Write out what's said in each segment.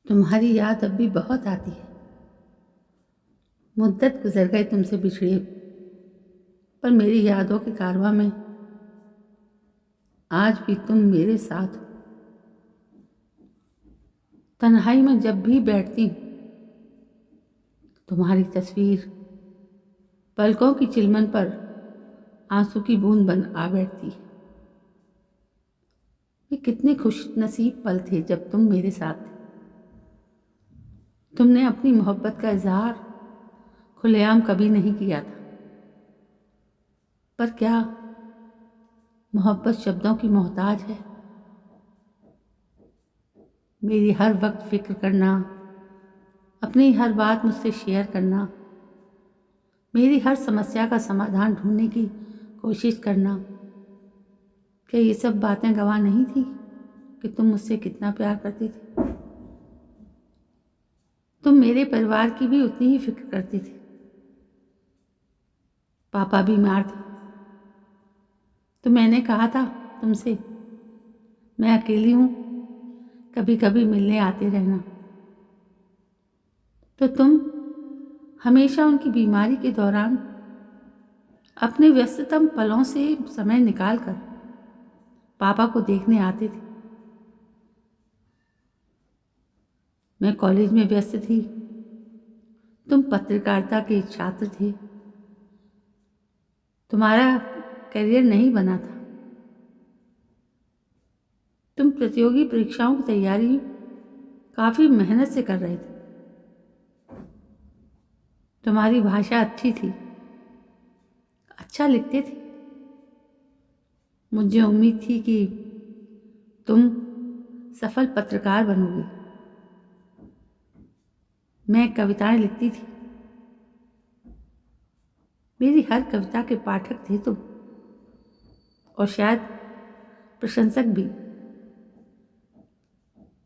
तुम्हारी याद अब भी बहुत आती है। मुद्दत गुजर गए तुमसे बिछड़े, पर मेरी यादों के कारवां में आज भी तुम मेरे साथ हो। तन्हाई में जब भी बैठती हूँ, तुम्हारी तस्वीर पलकों की चिलमन पर आंसू की बूंद बन आ बैठती है। ये कितने खुश नसीब पल थे जब तुम मेरे साथ थे। तुमने अपनी मोहब्बत का इजहार खुलेआम कभी नहीं किया था, पर क्या मोहब्बत शब्दों की मोहताज है? मेरी हर वक्त फिक्र करना, अपनी हर बात मुझसे शेयर करना, मेरी हर समस्या का समाधान ढूंढने की कोशिश करना, क्या ये सब बातें गवाह नहीं थी कि तुम मुझसे कितना प्यार करते थे? तुम मेरे परिवार की भी उतनी ही फिक्र करते थे। पापा बीमार थे तो मैंने कहा था तुमसे, मैं अकेली हूँ, कभी कभी मिलने आते रहना। तो तुम हमेशा उनकी बीमारी के दौरान अपने व्यस्ततम पलों से समय निकालकर पापा को देखने आते थे। मैं कॉलेज में व्यस्त थी, तुम पत्रकारिता के छात्र थे, तुम्हारा करियर नहीं बना था, तुम प्रतियोगी परीक्षाओं की तैयारी काफ़ी मेहनत से कर रहे थे, तुम्हारी भाषा अच्छी थी, अच्छा लिखते थे। मुझे उम्मीद थी कि तुम सफल पत्रकार बनोगे। मैं कविताएं लिखती थी, मेरी हर कविता के पाठक थे तुम, और शायद प्रशंसक भी।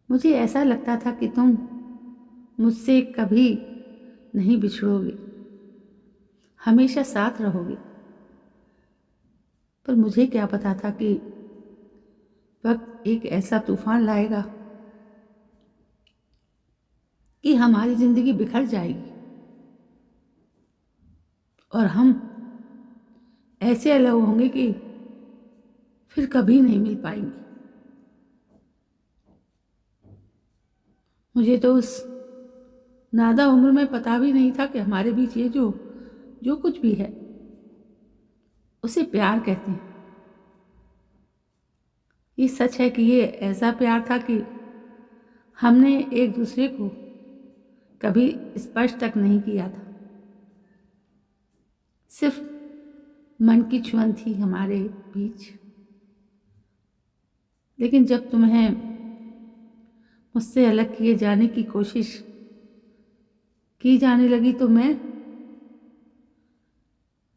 मुझे ऐसा लगता था कि तुम मुझसे कभी नहीं बिछड़ोगे, हमेशा साथ रहोगे। पर मुझे क्या पता था कि वक्त एक ऐसा तूफान लाएगा कि हमारी जिंदगी बिखर जाएगी और हम ऐसे अलग होंगे कि फिर कभी नहीं मिल पाएंगे। मुझे तो उस नादा उम्र में पता भी नहीं था कि हमारे बीच ये जो जो कुछ भी है उसे प्यार कहते हैं। ये सच है कि ये ऐसा प्यार था कि हमने एक दूसरे को कभी स्पर्श तक नहीं किया था, सिर्फ मन की छुअन थी हमारे बीच। लेकिन जब तुम्हें मुझसे अलग किए जाने की कोशिश की जाने लगी तो मैं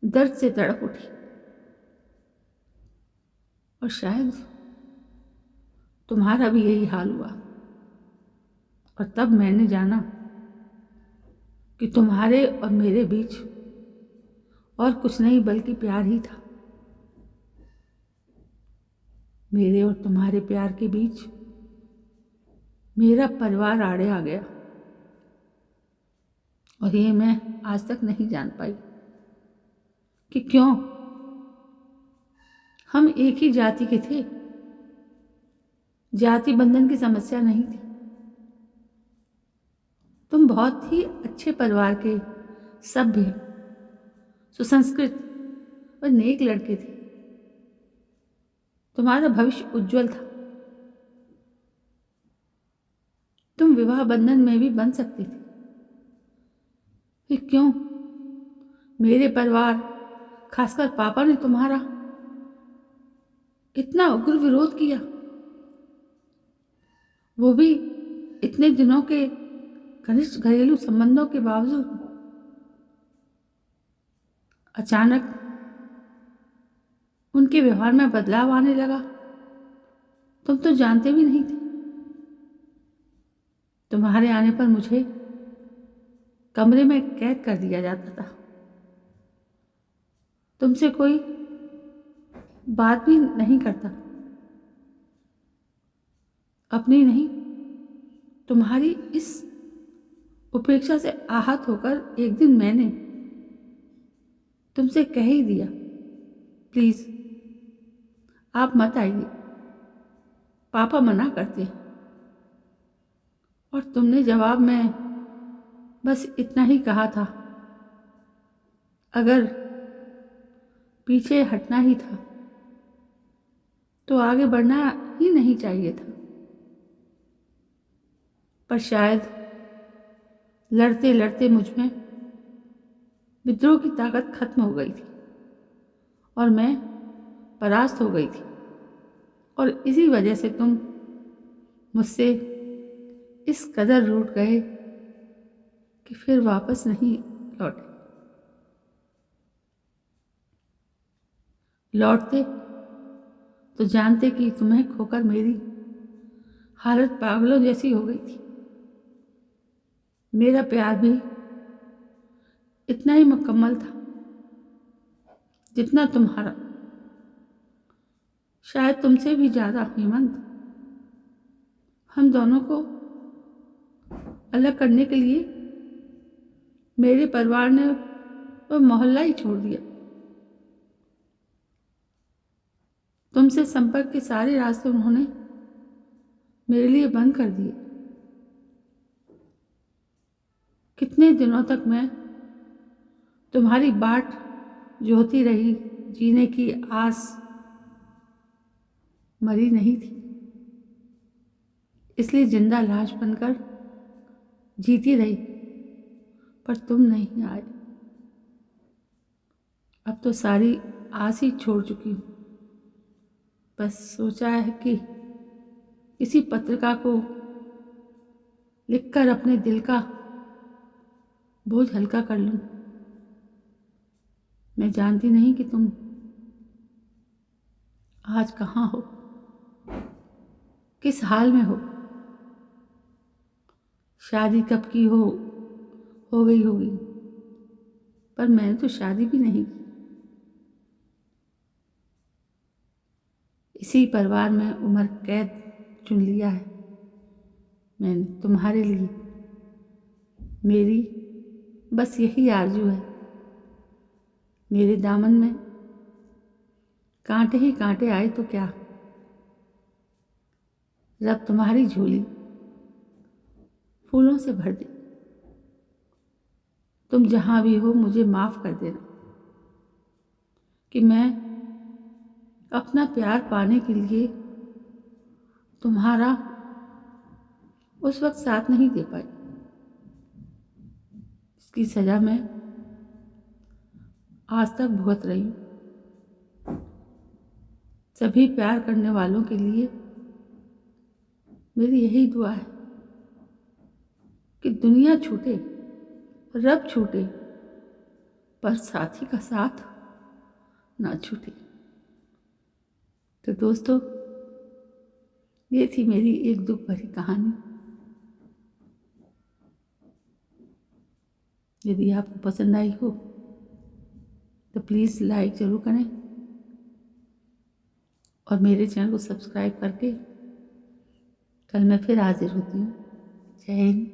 दर्द से तड़प उठी, और शायद तुम्हारा भी यही हाल हुआ। और तब मैंने जाना कि तुम्हारे और मेरे बीच और कुछ नहीं बल्कि प्यार ही था। मेरे और तुम्हारे प्यार के बीच मेरा परिवार आड़े आ गया, और ये मैं आज तक नहीं जान पाई कि क्यों। हम एक ही जाति के थे, जाति बंधन की समस्या नहीं थी। तुम बहुत ही अच्छे परिवार के सभ्य, सुसंस्कृत और नेक लड़के थे। तुम्हारा भविष्य उज्जवल था, तुम विवाह बंधन में भी बन सकते थे। फिर क्यों मेरे परिवार, खासकर पापा ने तुम्हारा इतना उग्र विरोध किया, वो भी इतने दिनों के घनिष्ठ घरेलू संबंधों के बावजूद? अचानक उनके व्यवहार में बदलाव आने लगा, तुम तो जानते भी नहीं थे। तुम्हारे आने पर मुझे कमरे में कैद कर दिया जाता था, तुमसे कोई बात भी नहीं करता, अपनी नहीं तुम्हारी इस उपेक्षा से आहत होकर एक दिन मैंने तुमसे कह ही दिया, प्लीज़ आप मत आइए, पापा मना करते हैं। और तुमने जवाब में बस इतना ही कहा था, अगर पीछे हटना ही था तो आगे बढ़ना ही नहीं चाहिए था। पर शायद लड़ते लड़ते मुझ में विद्रोह की ताकत खत्म हो गई थी और मैं परास्त हो गई थी, और इसी वजह से तुम मुझसे इस कदर रूठ गए कि फिर वापस नहीं लौटते तो जानते कि तुम्हें खोकर मेरी हालत पागलों जैसी हो गई थी। मेरा प्यार भी इतना ही मुकम्मल था जितना तुम्हारा, शायद तुमसे भी ज़्यादा। हेमंत, हम दोनों को अलग करने के लिए मेरे परिवार ने वो मोहल्ला ही छोड़ दिया। तुमसे संपर्क के सारे रास्ते उन्होंने मेरे लिए बंद कर दिए। कितने दिनों तक मैं तुम्हारी बाट जोहती रही, जीने की आस मरी नहीं थी, इसलिए जिंदा लाश बनकर जीती रही, पर तुम नहीं आए। अब तो सारी आस ही छोड़ चुकी हूँ। बस सोचा है कि किसी पत्रिका को लिखकर अपने दिल का बोझ हल्का कर लूं। मैं जानती नहीं कि तुम आज कहाँ हो, किस हाल में हो, शादी कब की हो गई होगी, पर मैंने तो शादी भी नहीं की। इसी परिवार में उम्र कैद चुन लिया है मैंने तुम्हारे लिए। मेरी बस यही आरज़ू है, मेरे दामन में कांटे ही कांटे आए तो क्या, रब तुम्हारी झोली फूलों से भर दे। तुम जहाँ भी हो मुझे माफ़ कर देना कि मैं अपना प्यार पाने के लिए तुम्हारा उस वक्त साथ नहीं दे पाई। इसकी सज़ा मैं आज तक भुगत रही हूँ। सभी प्यार करने वालों के लिए मेरी यही दुआ है कि दुनिया छूटे, रब छूटे, पर साथी का साथ ना छूटे। तो दोस्तों, ये थी मेरी एक दुख भरी कहानी। यदि आपको पसंद आई हो तो प्लीज़ लाइक ज़रूर करें और मेरे चैनल को सब्सक्राइब करके कल मैं फिर हाजिर होती हूँ। जय हिंद।